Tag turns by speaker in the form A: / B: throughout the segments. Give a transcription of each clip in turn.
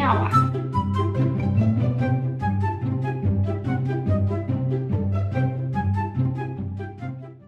A: Meow.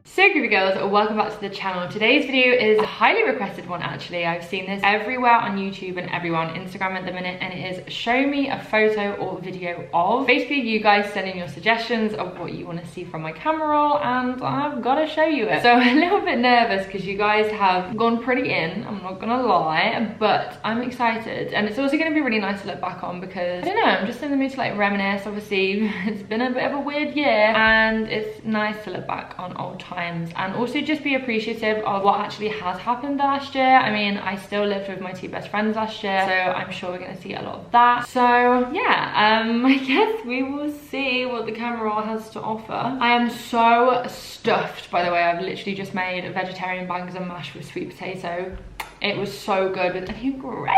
A: So groovy girls, welcome back to the channel. Today's video is a highly requested one actually. I've seen this everywhere on YouTube and everywhere on Instagram at the minute, and it is show me a photo or video of. Basically you guys send in your suggestions of what you want to see from my camera roll, and I've got to show you it. So I'm a little bit nervous because you guys have gone pretty in, I'm not gonna lie, but I'm excited. And it's also going to be really nice to look back on because, I don't know, I'm just in the mood to like reminisce. Obviously it's been a bit of a weird year and it's nice to look back on old times and also just be appreciative of what actually has happened last year. I mean, I still lived with my two best friends last year, so I'm sure we're going to see a lot of that. So yeah, I guess we will see what the camera roll has to offer. I am so stuffed, by the way. I've literally just made vegetarian bangers and mash with sweet potato. It was so good with onion gravy.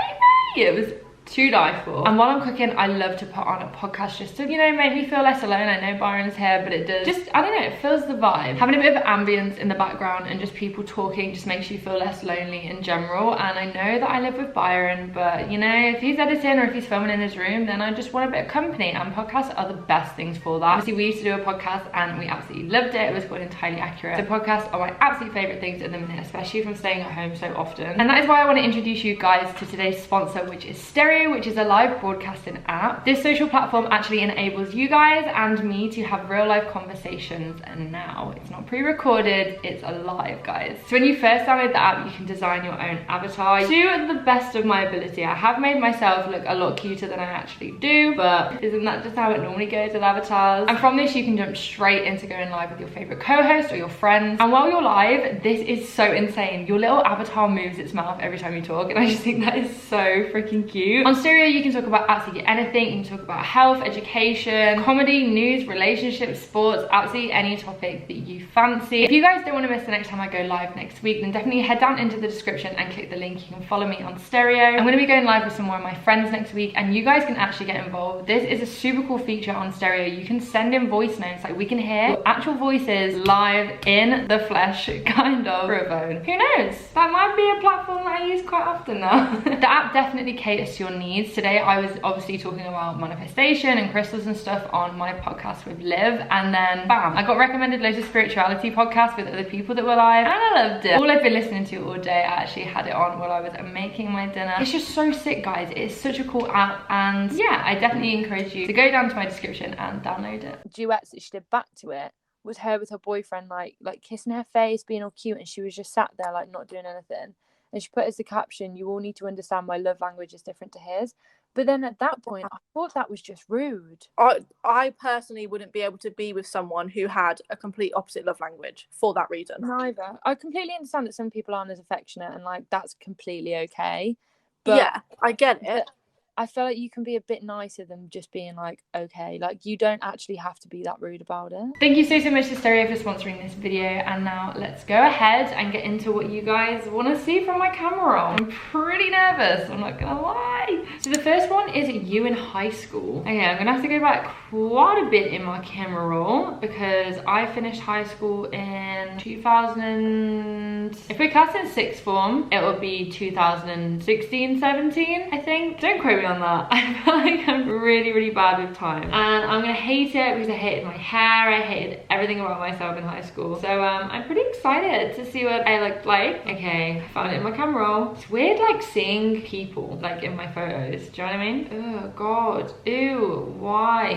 A: It was to die for. And while I'm cooking, I love to put on a podcast just to, you know, make me feel less alone. I know Byron's here, but it does just, I don't know, it fills the vibe. Having a bit of ambience in the background and just people talking just makes you feel less lonely in general. And I know that I live with Byron, but you know, if he's editing or if he's filming in his room, then I just want a bit of company, and podcasts are the best things for that. Obviously we used to do a podcast and we absolutely loved it. It was called Entirely Accurate. So podcasts are my absolute favorite things at the minute, especially from staying at home so often. And that is why I want to introduce you guys to today's sponsor, which is Stereo, which is a live broadcasting app. This social platform actually enables you guys and me to have real life conversations, and now it's not pre-recorded, it's alive, guys. So when you first download the app, you can design your own avatar to the best of my ability. I have made myself look a lot cuter than I actually do, but isn't that just how it normally goes with avatars? And from this you can jump straight into going live with your favorite co-host or your friends. And while you're live, this is so insane. Your little avatar moves its mouth every time you talk, and I just think that is so freaking cute. On Stereo you can talk about absolutely anything. You can talk about health, education, comedy, news, relationships, sports, absolutely any topic that you fancy. If you guys don't want to miss the next time I go live next week, then definitely head down into the description and click the link. You can follow me on Stereo. I'm going to be going live with some more of my friends next week, and you guys can actually get involved. This is a super cool feature on Stereo. You can send in voice notes, like we can hear your actual voices live in the flesh, kind of, through a phone. Who knows? That might be a platform that I use quite often now. The app definitely caters to your needs. Today I was obviously talking about manifestation and crystals and stuff on my podcast with Liv, and then bam, I got recommended loads of spirituality podcasts with other people that were live, and I loved it. All I've been listening to all day, I actually had it on while I was making my dinner. It's just so sick, guys. It is such a cool app, and yeah, I definitely encourage you to go down to my description and download it.
B: Duets that she did back to it was her with her boyfriend, like kissing her face, being all cute, and she was just sat there like not doing anything. And she put as the caption, "You all need to understand my love language is different to his." But then at that point, I thought that was just rude.
C: I personally wouldn't be able to be with someone who had a complete opposite love language for that reason.
B: Neither. I completely understand that some people aren't as affectionate, and like that's completely okay. But
C: yeah, I get it.
B: I feel like you can be a bit nicer than just being like, okay, like you don't actually have to be that rude about it.
A: Thank you so much to Stereo for sponsoring this video, and now let's go ahead and get into what you guys want to see from my camera roll. I'm pretty nervous, I'm not gonna lie. So the first one is you in high school. Okay, I'm gonna have to go back quite a bit in my camera roll because I finished high school in 2000, if we class in sixth form, it would be 2016, 17, I think. Don't quote me on that. I feel like I'm really bad with time, and I'm gonna hate it because I hated my hair, I hated everything about myself in high school. So I'm pretty excited to see what I looked like. Okay, I found it in my camera roll. It's weird like seeing people like in my photos, do you know what I mean? Oh god, ew, why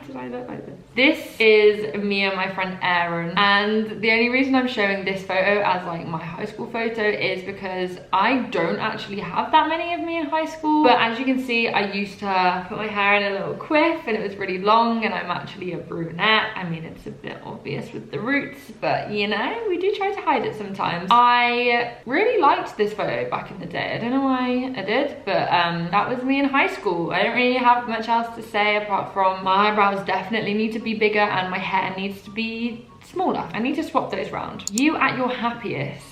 A: did I look like this? This is me and my friend Aaron, and the only reason I'm showing this photo as like my high school photo is because I don't actually have that many of me in high school. But as you can see, I used to put my hair in a little quiff and it was really long, and I'm actually a brunette. I mean, it's a bit obvious with the roots, but you know, we do try to hide it sometimes. I really liked this photo back in the day. I don't know why I did, but that was me in high school. I don't really have much else to say apart from my eyebrows definitely need to be bigger and my hair needs to be smaller. I need to swap those round. You at your happiest.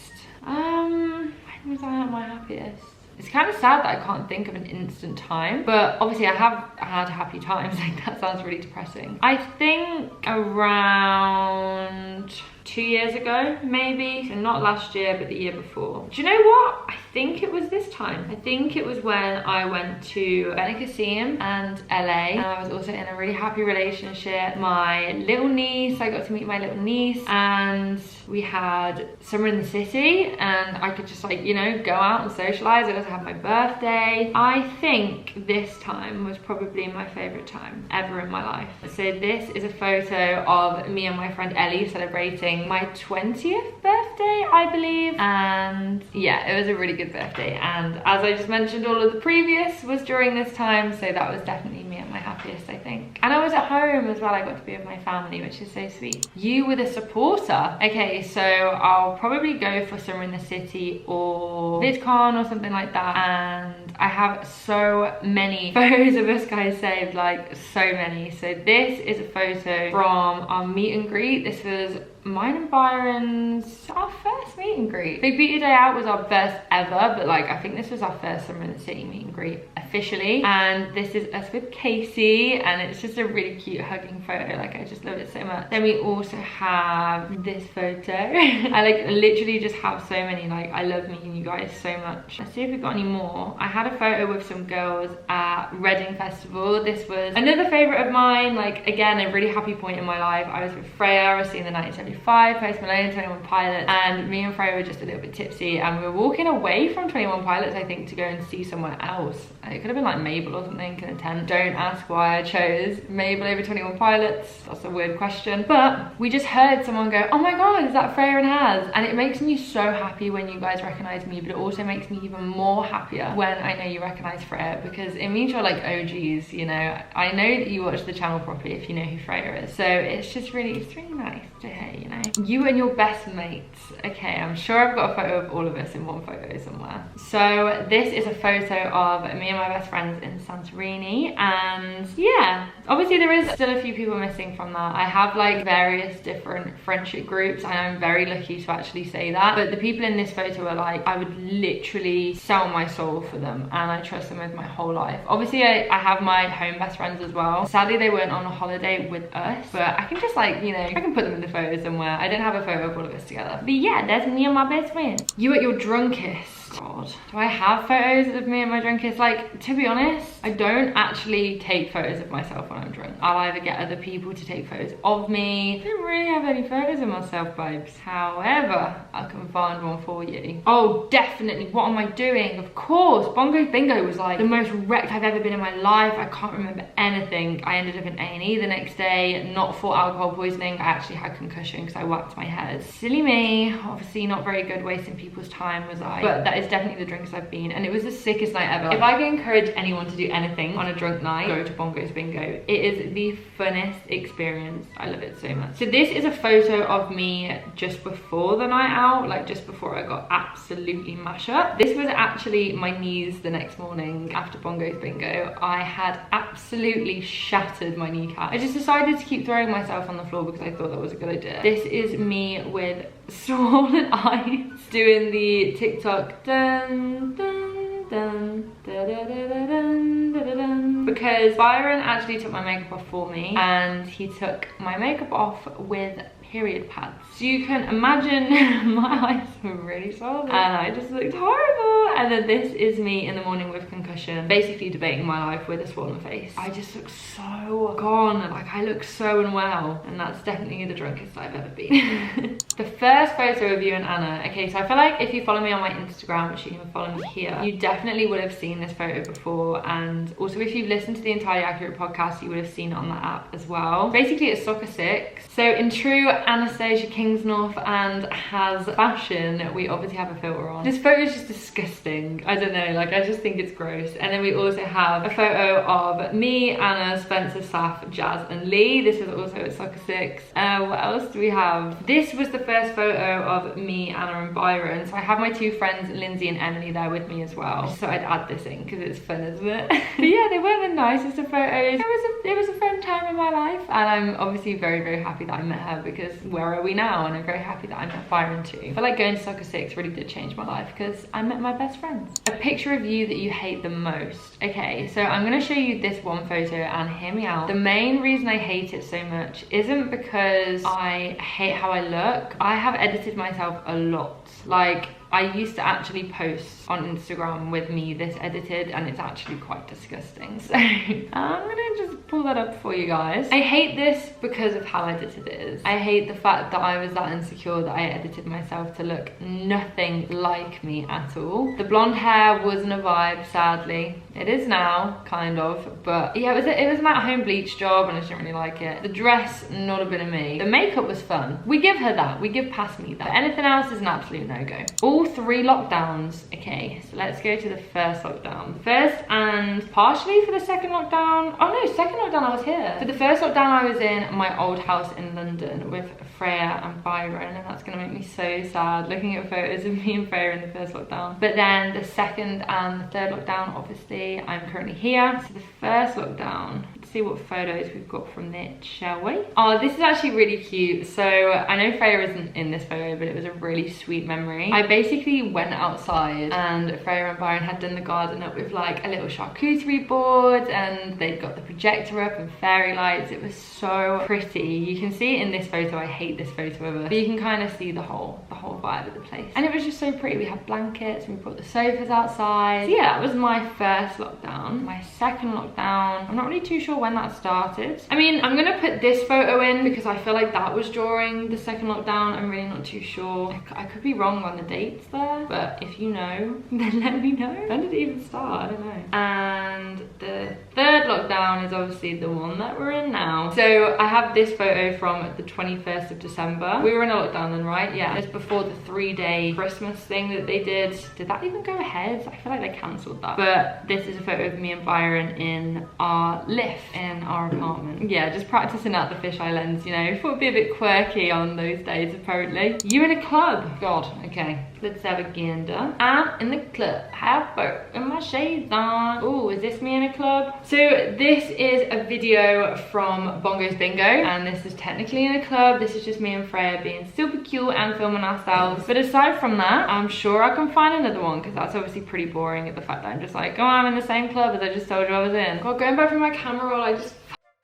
A: When was I at my happiest? It's kind of sad that I can't think of an instant time, but obviously I have had happy times. Like, that sounds really depressing. I think around 2 years ago, maybe. So not last year, but the year before. Do you know what? I think it was this time. I think it was when I went to Benicassim and LA, and I was also in a really happy relationship. My little niece, I got to meet my little niece, and we had summer in the city, and I could just like, you know, go out and socialize. I also had my birthday. I think this time was probably my favorite time ever in my life. So this is a photo of me and my friend Ellie celebrating my 20th birthday, I believe. And yeah, it was a really good birthday. And as I just mentioned, all of the previous was during this time. So that was definitely me at my happiest, I think. And I was at home as well. I got to be with my family, which is so sweet. You were the supporter. Okay, so I'll probably go for Summer in the City or VidCon or something like that. And I have so many photos of us guys saved, like so many. So this is a photo from our meet and greet. This was mine and Byron's, our first meet and greet. Big Beauty Day Out was our first ever, but like I think this was our first Summer in the City meet and greet officially. And this is us with Casey, and it's just a really cute hugging photo. Like I just love it so much. Then we also have this photo. I like literally just have so many. Like I love meeting you guys so much. Let's see if we've got any more. I had a photo with some girls at Reading Festival. This was another favorite of mine. Like again, a really happy point in my life. I was with Freya. I was seeing the 1975, Post Malone, 21 Pilots, and me and Freya were just a little bit tipsy, and we were walking away from 21 Pilots, I think, to go and see somewhere else. It could have been like Mabel or something in a tent. Don't ask why I chose Mabel over 21 Pilots. That's a weird question. But we just heard someone go, oh my god, is that Freya and Haz? And it makes me so happy when you guys recognize me, but it also makes me even more happier when I know you recognize Freya, because it means you're like OGs, you know. I know that you watch the channel properly if you know who Freya is. So it's just really, it's really nice to hear, you know. You and your best mates. Okay, I'm sure I've got a photo of all of us in one photo somewhere. So this is a photo of me and my best friends in Santorini, and yeah, obviously there is still a few people missing from that. I have like various different friendship groups, and I'm very lucky to actually say that, but the people in this photo are like, I would literally sell my soul for them, and I trust them with my whole life. Obviously I have my home best friends as well. Sadly they weren't on a holiday with us, but I can just like, you know, I can put them in the photo somewhere. I don't have a photo of all of us together, but yeah, there's me and my best friend. You at your drunkest. God, do I have photos of me and my drunkest? Like, to be honest, I don't actually take photos of myself when I'm drunk. I'll either get other people to take photos of me. I don't really have any photos of myself, babes. However, I can find one for you. Oh, definitely. What am I doing? Of course, Bongo's Bingo was like the most wrecked I've ever been in my life. I can't remember anything. I ended up in A&E the next day, not for alcohol poisoning. I actually had concussion because I whacked my head. Silly me. Obviously not very good, wasting people's time was I. But that is definitely the drunkest I've been, and it was the sickest night ever. If I can encourage anyone to do anything on a drunk night, go to Bongo's Bingo. It is the funnest experience. I love it so much. So this is a photo of me just before the night out, like just before I got absolutely mashed up. This was actually my knees the next morning after Bongo's Bingo. I had absolutely shattered my kneecap. I just decided to keep throwing myself on the floor because I thought that was a good idea. This is me with swollen eyes doing the TikTok dun dun dun da, da, da, da, dun, da, da, dun, because Byron actually took my makeup off for me, and he took my makeup off with period pads. So you can imagine my eyes were really swollen and I just looked horrible. And then this is me in the morning with concussion, basically debating my life with a swollen face. I just look so gone, like I look so unwell, and that's definitely the drunkest I've ever been. The first photo of you and Anna. Okay, so I feel like if you follow me on my Instagram, which you can follow me here, you definitely would have seen this photo before, and also if you've listened to the Entirely Accurate podcast, you would have seen it on that app as well. Basically it's Soccer 6. So in true Anastasia Kingsnorth and Haz fashion, we obviously have a filter on. This photo is just disgusting. I don't know, like I just think it's gross. And then we also have a photo of me, Anna, Spencer, Saf, Jazz and Lee. This was also at Soccer 6. What else do we have? This was the first photo of me, Anna and Byron. So I have my two friends, Lindsay and Emily, there with me as well. So I'd add this in because it's fun, isn't it? But yeah, they weren't the nicest of photos. It was a fun time in my life, and I'm obviously very, very happy that I met her, because where are we now? And I'm very happy that I met Byron too. I feel like going to Soccer 6 really did change my life because I met my best friends. A picture of you that you hate the most. Okay, so I'm gonna show you this one photo and hear me out. The main reason I hate it so much isn't because I hate how I look. I have edited myself a lot. Like, I used to actually post on Instagram with me this edited, and it's actually quite disgusting. So I'm gonna just pull that up for you guys. I hate this because of how edited it is. I hate the fact that I was that insecure that I edited myself to look nothing like me at all. The blonde hair wasn't a vibe, sadly. It is now, kind of, but yeah, it was an at-home bleach job and I didn't really like it. The dress, not a bit of me. The makeup was fun. We give her that. We give past me that. But anything else is an absolute no-go. All 3 lockdowns. Okay, so let's go to the first lockdown. First and partially for the second lockdown. Oh no, second lockdown I was here. For the first lockdown I was in my old house in London with Freya and Byron, and that's gonna make me so sad looking at photos of me and Freya in the first lockdown. But then the second and the third lockdown, obviously I'm currently here. So the first lockdown, let's see what photos we've got from it, shall we? Oh, this is actually really cute. So I know Freya isn't in this photo, but it was a really sweet memory. I basically went outside and Freya and Byron had done the garden up with like a little charcuterie board, and they'd got the projector up and fairy lights. It was so pretty. You can see it in this photo. I hate this photo of us, but you can kind of see the whole vibe of the place. And it was just so pretty. We had blankets and we put the sofas outside. So yeah, that was my first lockdown. My second lockdown, I'm not really too sure when that started. I mean, I'm gonna put this photo in because I feel like that was during the second lockdown. I'm really not too sure. I could be wrong on the dates there, but if you know, then let me know. When did it even start? I don't know. And the third lockdown is obviously the one that we're in now. So I have this photo from the 21st of December. We were in a lockdown then, right? Yeah. It's before the 3-day Christmas thing that they did. Did that even go ahead? I feel like they cancelled that. But this is a photo of me and Byron in our lift in our apartment. Yeah, just practicing out the fisheye lens, you know. Thought it'd be a bit quirky on those days, apparently. You in a club? God, okay. Let's have a gander. I'm in the club. Have both in my shades on. Oh, is this me in a club? So this is a video from Bongo's Bingo, and this is technically in a club. This is just me and Freya being super cute and filming ourselves. But aside from that, I'm sure I can find another one, because that's obviously pretty boring at the fact that I'm just like, oh, I'm in the same club as I just told you I was in. God, going back from my camera roll, I just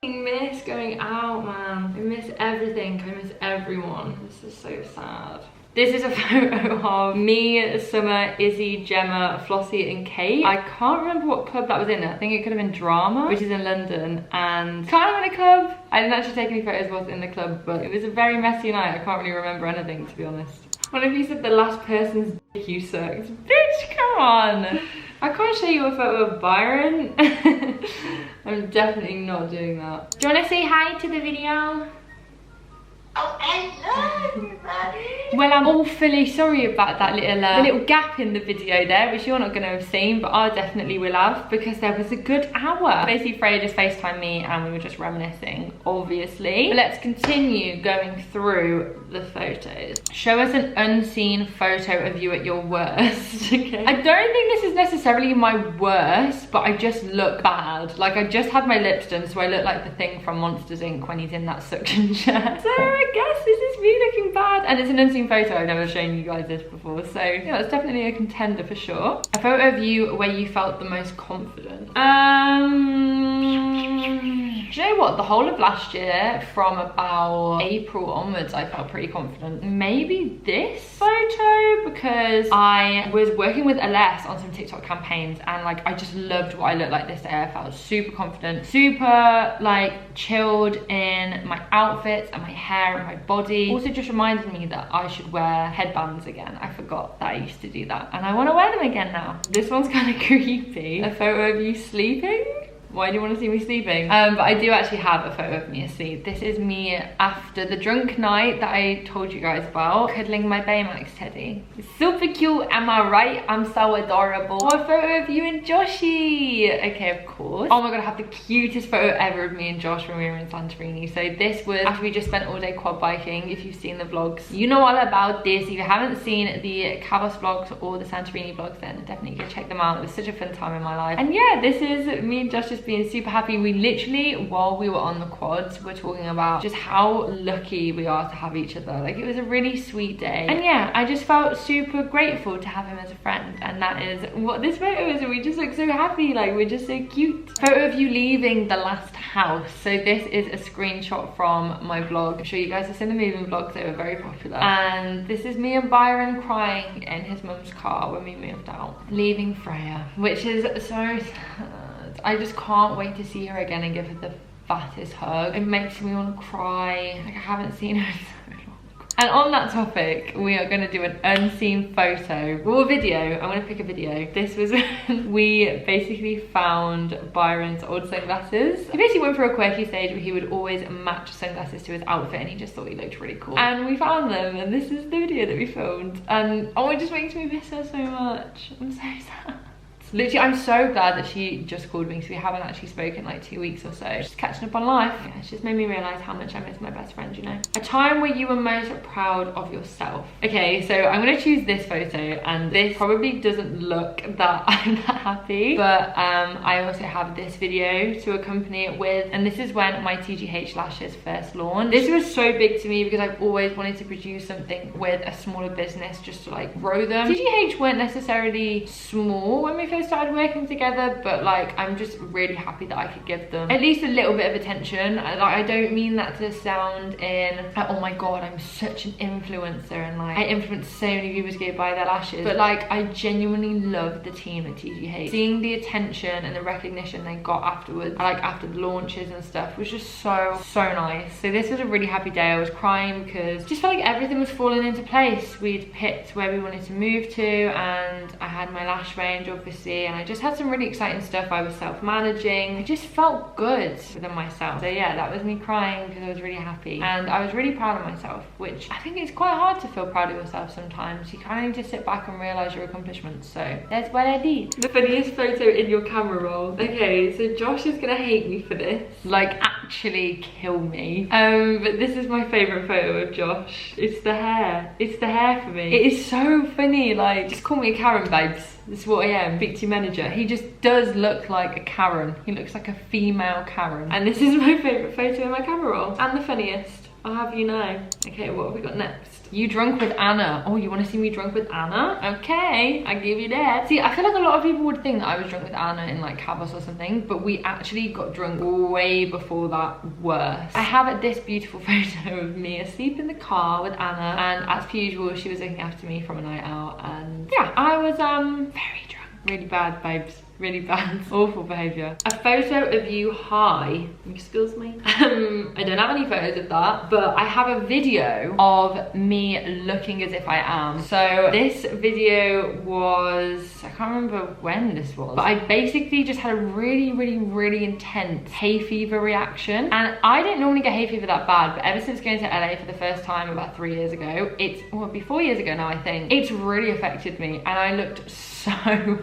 A: miss going out, man. I miss everything. I miss everyone. This is so sad. This is a photo of me, Summer, Izzy, Gemma, Flossie and Kate. I can't remember what club that was in. I think it could have been Drama, which is in London, and kind of in a club. I didn't actually take any photos whilst in the club, but it was a very messy night. I can't really remember anything, to be honest. One of you said the last person's dick you sucked. Bitch, come on. I can't show you a photo of Byron. I'm definitely not doing that. Do you want to say hi to the video? Oh, hello everybody. Well, I'm awfully sorry about that little gap in the video there, which you're not going to have seen, but I definitely will have, because there was a good hour. Basically, Freya just FaceTimed me and we were just reminiscing, obviously. But let's continue going through the photos. Show us an unseen photo of you at your worst. Okay. I don't think this is necessarily my worst, but I just look bad. Like, I just had my lips done, so I look like the thing from Monsters Inc. when he's in that suction chair. So I guess this is me looking bad, and it's an unseen photo. I've never shown you guys this before, so yeah, it's definitely a contender for sure. A photo of you where you felt the most confident. Do you know what? The whole of last year, from about April onwards, I felt pretty confident. Maybe this photo, because I was working with Aless on some TikTok campaigns, and like I just loved what I looked like this day. I felt super confident, super like chilled in my outfits and my hair and my body. Also just reminded me that I should wear headbands again. I forgot that I used to do that, and I want to wear them again now. This one's kind of creepy. A photo of you sleeping. Why do you want to see me sleeping? But I do actually have a photo of me asleep. This is me after the drunk night that I told you guys about, cuddling my Baymax teddy. Super cute, am I right? I'm so adorable. Oh, a photo of you and Joshie. Okay, of course. Oh my god, I have the cutest photo ever of me and Josh when we were in Santorini. So this was after we just spent all day quad biking. If you've seen the vlogs, you know all about this. If you haven't seen the Cabos vlogs or the Santorini vlogs, then definitely go check them out. It was such a fun time in my life. And yeah, this is me and Josh's being super happy. We literally, while we were on the quads, were talking about just how lucky we are to have each other. Like, it was a really sweet day. And yeah, I just felt super grateful to have him as a friend. And that is what this photo is. And we just look so happy. Like, we're just so cute. Photo of you leaving the last house. So this is a screenshot from my vlog. I'm sure you guys have seen the moving vlogs. They were very popular. And this is me and Byron crying in his mum's car when we moved out, leaving Freya, which is so sad. I just can't wait to see her again and give her the fattest hug. It makes me want to cry. Like, I haven't seen her in so long. And on that topic, we are going to do an unseen photo or video. I'm going to pick a video. This was when we basically found Byron's old sunglasses. He basically went through a quirky stage where he would always match sunglasses to his outfit, and he just thought he looked really cool. And we found them, and this is the video that we filmed. And oh, it just makes me miss her so much. I'm so sad. Literally, I'm so glad that she just called me, because we haven't actually spoken like 2 weeks or so. Just catching up on life. Yeah, it's just made me realise how much I miss my best friend, you know. A time where you were most proud of yourself. Okay, so I'm gonna choose this photo, and this probably doesn't look that I'm that happy, but I also have this video to accompany it with, and this is when my TGH lashes first launched. This was so big to me because I've always wanted to produce something with a smaller business just to like grow them. TGH weren't necessarily small when we first started working together, but like, I'm just really happy that I could give them at least a little bit of attention. Like, I don't mean that to sound in like, oh my god, I'm such an influencer and like I influence so many viewers to go buy their lashes, but like, I genuinely love the team at TGH. Seeing the attention and the recognition they got afterwards, like after the launches and stuff, was just so nice. So this was a really happy day. I was crying because I just felt like everything was falling into place. We'd picked where we wanted to move to, and I had my lash range obviously, and I just had some really exciting stuff. I was self-managing. I just felt good within myself. So yeah, that was me crying because I was really happy, and I was really proud of myself, which I think it's quite hard to feel proud of yourself sometimes. You kind of need to sit back and realize your accomplishments. So that's what I did. The funniest photo in your camera roll. Okay, so Josh is gonna hate me for this, like actually kill me, but this is my favorite photo of Josh. It's the hair. It's the hair for me. It is so funny. Like, just call me a Karen, babes. This is what I am, victim manager. He just does look like a Karen. He looks like a female Karen. And this is my favourite photo in my camera roll. And the funniest, I'll have you know. Okay, what have we got next? You drunk with Anna. Oh, you want to see me drunk with Anna? Okay, I give you that. See, I feel like a lot of people would think that I was drunk with Anna in like Cabos or something, but we actually got drunk way before that. Worse. I have this beautiful photo of me asleep in the car with Anna, and as per usual, she was looking after me from a night out, and yeah, I was very drunk. Really bad, babes. Really bad, awful behaviour. A photo of you high. Excuse me. I don't have any photos of that, but I have a video of me looking as if I am. So this video was, I can't remember when this was, but I basically just had a really intense hay fever reaction. And I didn't normally get hay fever that bad, but ever since going to LA for the first time about 3 years ago, it's, well, it'll be 4 years ago now, I think, it's really affected me, and I looked so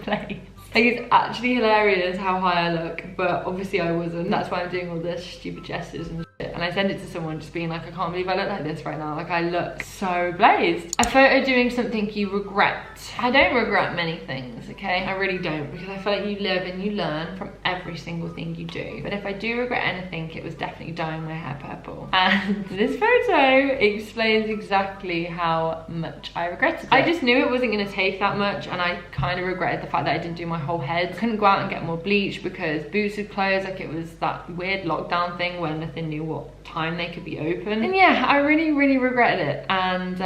A: blazed. Like, it's actually hilarious how high I look, but obviously I wasn't. That's why I'm doing all this stupid gestures and shit. And I send it to someone just being like, I can't believe I look like this right now. Like, I look so blazed. A photo doing something you regret. I don't regret many things, okay? I really don't, because I feel like you live and you learn from every single thing you do. But if I do regret anything, it was definitely dyeing my hair purple. And this photo explains exactly how much I regretted it. I just knew it wasn't gonna take that much, and I kind of regretted the fact that I didn't do my whole head. Couldn't go out and get more bleach because Boots had closed. Like, it was that weird lockdown thing where nothing knew what time they could be open. And yeah, I really regretted it. And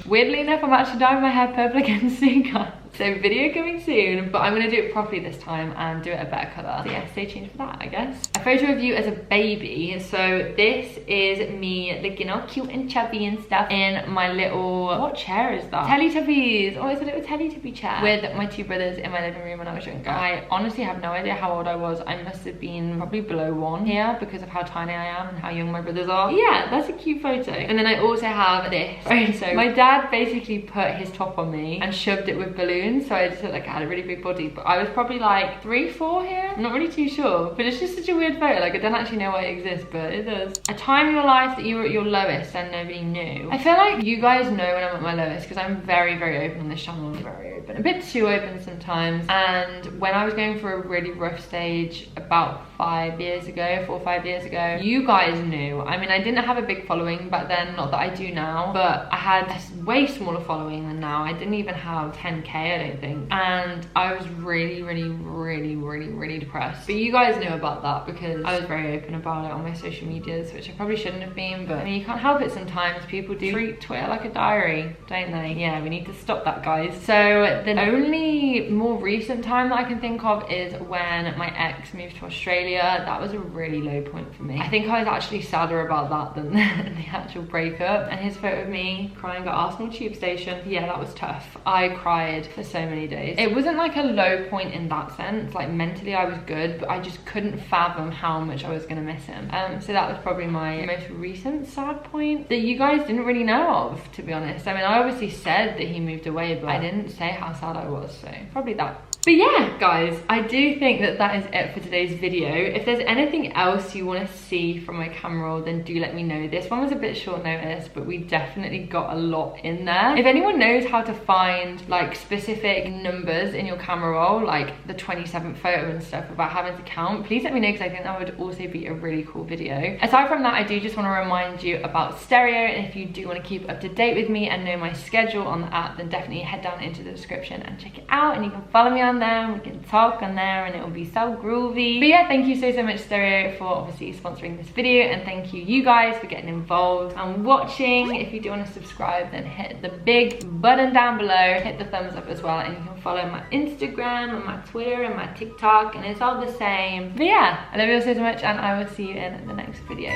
A: weirdly enough, I'm actually dyeing my hair purple again soon, guys. So video coming soon, but I'm gonna do it properly this time and do it a better colour. So yeah, stay tuned for that, I guess. A photo of you as a baby. So this is me looking all cute and chubby and stuff in my little, what chair is that? Teletubbies. Oh, it's a little Teletubby chair with my two brothers in my living room when I was younger. I honestly have no idea how old I was. I must have been probably below 1 here because of how tiny I am and how young my brothers are. Yeah, that's a cute photo. And then I also have this. So my dad basically put his top on me and shoved it with balloons balloons, so I just looked like I had a really big body, but I was probably like 3, 4 here. I'm not really too sure, but it's just such a weird photo. Like, I don't actually know why it exists, but it does. A time in your life that you were at your lowest and nobody knew. I feel like you guys know when I'm at my lowest because I'm very, very open on this channel. Very open, a bit too open sometimes. And when I was going through a really rough stage about 5 years ago, 4 or 5 years ago, you guys knew. I mean, I didn't have a big following back then, not that I do now, but I had a way smaller following than now. I didn't even have 10k, I don't think, and I was really depressed. But you guys knew about that because I was very open about it on my social medias, which I probably shouldn't have been, but I mean, you can't help it sometimes. People do treat Twitter like a diary, don't they? Yeah, we need to stop that, guys. So the only more recent time that I can think of is when my ex moved to Australia. That was a really low point for me. I think I was actually sadder about that than the actual breakup. And his photo of me crying at Arsenal tube station, yeah, that was tough. I cried for so many days. It wasn't like a low point in that sense, like mentally I was good, but I just couldn't fathom how much I was gonna miss him. So that was probably my most recent sad point that you guys didn't really know of, to be honest. I mean, I obviously said that he moved away, but I didn't say how sad I was, so probably that. But yeah, guys, I do think that that is it for today's video. If there's anything else you want to see from my camera roll, then do let me know. This one was a bit short notice, but we definitely got a lot in there. If anyone knows how to find like specific numbers in your camera roll, like the 27th photo and stuff, about having to count, please let me know, because I think that would also be a really cool video. Aside from that, I do just want to remind you about Stereo, and if you do want to keep up to date with me and know my schedule on the app, then definitely head down into the description and check it out, and you can follow me on there, we can talk on there, and it will be so groovy. But yeah, thank you so much, Stereo, for obviously sponsoring this video, and thank you guys for getting involved and watching. If you do want to subscribe, then hit the big button down below, hit the thumbs up as well, and you can follow my Instagram and my Twitter and my TikTok, and it's all the same. But yeah, I love you all so much, and I will see you in the next video.